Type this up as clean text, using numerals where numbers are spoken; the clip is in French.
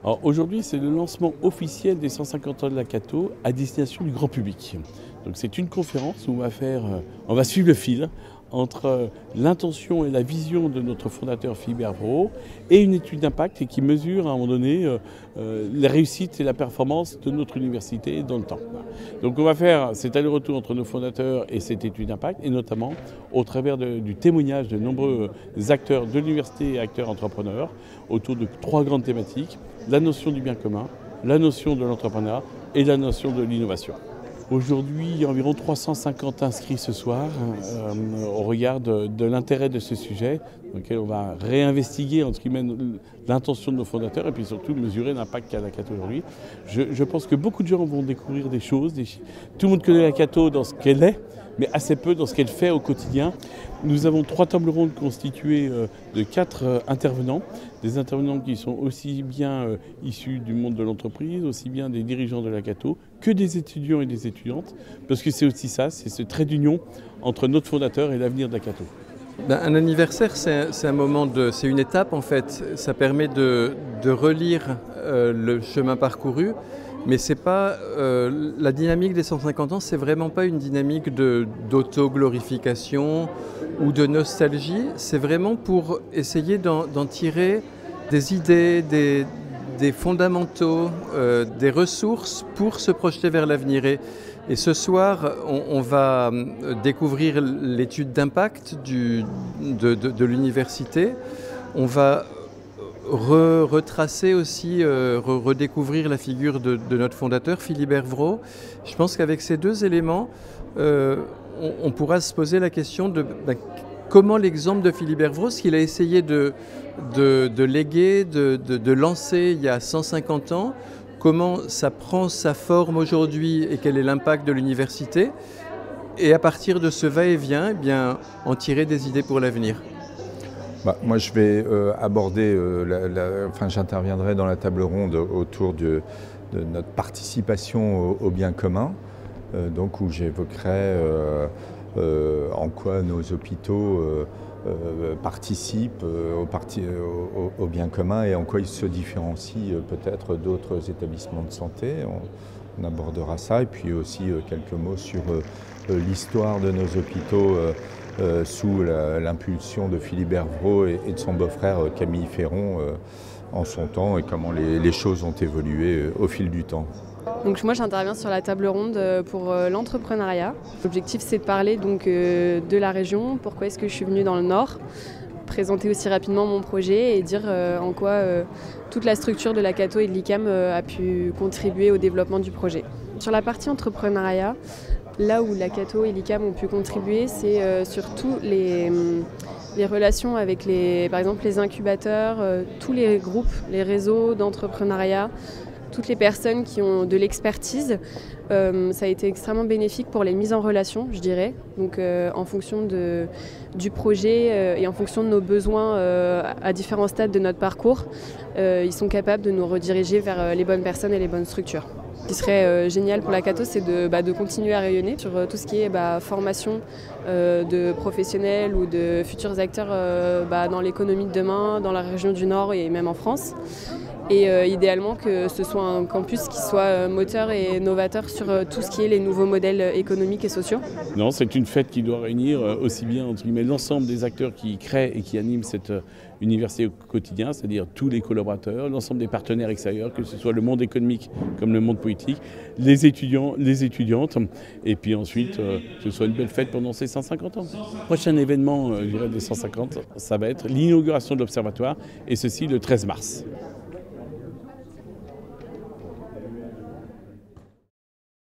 Alors aujourd'hui, c'est le lancement officiel des 150 ans de la Cato à destination du grand public. Donc c'est une conférence où on va suivre le fil entre l'intention et la vision de notre fondateur Philibert Vraud et une étude d'impact qui mesure à un moment donné la réussite et la performance de notre université dans le temps. Donc on va faire cet aller-retour entre nos fondateurs et cette étude d'impact, et notamment au travers du témoignage de nombreux acteurs de l'université et acteurs entrepreneurs autour de 3 grandes thématiques: la notion du bien commun, la notion de l'entrepreneuriat et la notion de l'innovation. Aujourd'hui, il y a environ 350 inscrits ce soir au regard de l'intérêt de ce sujet, dans lequel on va réinvestiguer entre guillemets l'intention de nos fondateurs et puis surtout mesurer l'impact qu'a la Cato aujourd'hui. Je pense que beaucoup de gens vont découvrir des choses. Tout le monde connaît la Cato dans ce qu'elle est, mais assez peu dans ce qu'elle fait au quotidien. Nous avons 3 tables rondes constituées de 4 intervenants, des intervenants qui sont aussi bien issus du monde de l'entreprise, aussi bien des dirigeants de la Cato, que des étudiants et des étudiantes, parce que c'est aussi ça, c'est ce trait d'union entre notre fondateur et l'avenir de la Cato. Un anniversaire, c'est un moment c'est une étape en fait. Ça permet de relire le chemin parcouru. Mais c'est pas la dynamique des 150 ans, c'est vraiment pas une dynamique d'auto-glorification ou de nostalgie. C'est vraiment pour essayer d'en tirer des idées, des fondamentaux, des ressources pour se projeter vers l'avenir. Et ce soir, on va découvrir l'étude d'impact de l'université. On va retracer aussi, redécouvrir la figure de notre fondateur, Philibert Vraud. Je pense qu'avec ces 2 éléments, on pourra se poser la question de comment l'exemple de Philibert Vraud, ce qu'il a essayé de léguer, de lancer il y a 150 ans, comment ça prend sa forme aujourd'hui et quel est l'impact de l'université. Et à partir de ce va-et-vient, eh bien, en tirer des idées pour l'avenir. Moi, je vais aborder, j'interviendrai dans la table ronde autour de notre participation au bien commun, donc où j'évoquerai en quoi nos hopitaux participent au bien commun et en quoi ils se différencient peut-être d'autres établissements de santé. On abordera ça, et puis aussi quelques mots sur l'histoire de nos hôpitaux sous l'impulsion de Philibert Vraud et de son beau-frère Camille Ferron en son temps, et comment les choses ont évolué au fil du temps. Donc moi j'interviens sur la table ronde pour l'entrepreneuriat. L'objectif c'est de parler donc, de la région, pourquoi est-ce que je suis venue dans le Nord, présenter aussi rapidement mon projet et dire en quoi toute la structure de la Cato et de l'ICAM a pu contribuer au développement du projet. Sur la partie entrepreneuriat, là où la Cato et l'ICAM ont pu contribuer, c'est surtout les relations avec par exemple les incubateurs, tous les groupes, les réseaux d'entrepreneuriat, toutes les personnes qui ont de l'expertise. Ça a été extrêmement bénéfique pour les mises en relation, je dirais. Donc en fonction du projet et en fonction de nos besoins à différents stades de notre parcours, ils sont capables de nous rediriger vers les bonnes personnes et les bonnes structures. Ce qui serait génial pour la Cato, c'est de continuer à rayonner sur tout ce qui est formation de professionnels ou de futurs acteurs dans l'économie de demain, dans la région du Nord et même en France. Et idéalement que ce soit un campus qui soit moteur et novateur sur tout ce qui est les nouveaux modèles économiques et sociaux. Non, c'est une fête qui doit réunir aussi bien entre guillemets l'ensemble des acteurs qui créent et qui animent cette université au quotidien, c'est-à-dire tous les collaborateurs, l'ensemble des partenaires extérieurs, que ce soit le monde économique comme le monde politique, les étudiants, les étudiantes, et puis ensuite que ce soit une belle fête pendant ces 150 ans. Le prochain événement des 150, ça va être l'inauguration de l'Observatoire, et ceci le 13 mars.